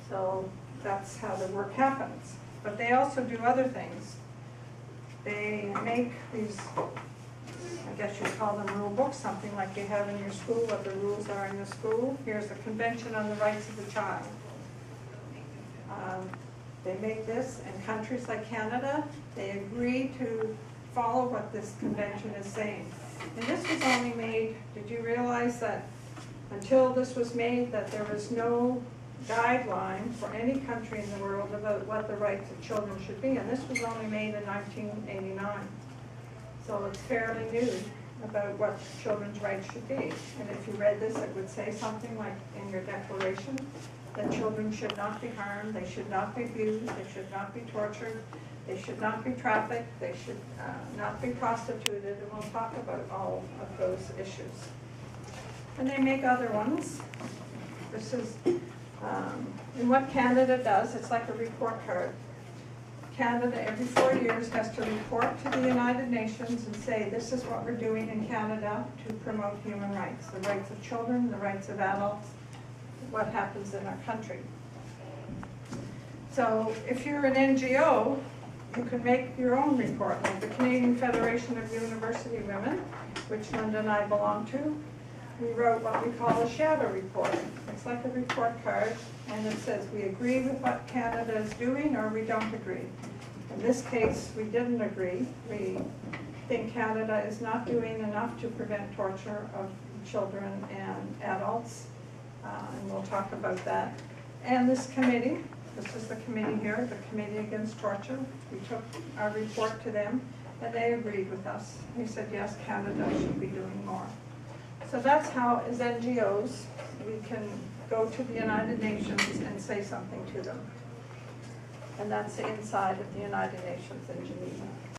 So that's how the work happens. But they also do other things. They make these, I guess you'd call them rule books, something like you have in your school, what the rules are in the school. Here's the Convention on the Rights of the Child. They make this in countries like Canada. They agree to follow what this convention is saying. And this was only made, did you realize that until this was made, that there was no guideline for any country in the world about what the rights of children should be, and this was only made in 1989. So it's fairly new about what children's rights should be. And if you read this, it would say something like in your declaration that children should not be harmed, they should not be abused, they should not be tortured, they should not be trafficked, they should not be prostituted, and we'll talk about all of those issues. And they make other ones. This is, and what Canada does, it's like a report card. Canada, every 4 years, has to report to the United Nations and say, this is what we're doing in Canada to promote human rights, the rights of children, the rights of adults, what happens in our country. So if you're an NGO, you can make your own report, like the Canadian Federation of University Women, which Linda and I belong to. We wrote what we call a shadow report. It's like a report card, and it says we agree with what Canada is doing or we don't agree. In this case, we didn't agree. We think Canada is not doing enough to prevent torture of children and adults, and we'll talk about that. And this committee, this is the committee here, the Committee Against Torture. We took our report to them, and they agreed with us. They said, yes, Canada should be doing more. So that's how, as NGOs, we can go to the United Nations and say something to them. And that's inside of the United Nations in Geneva.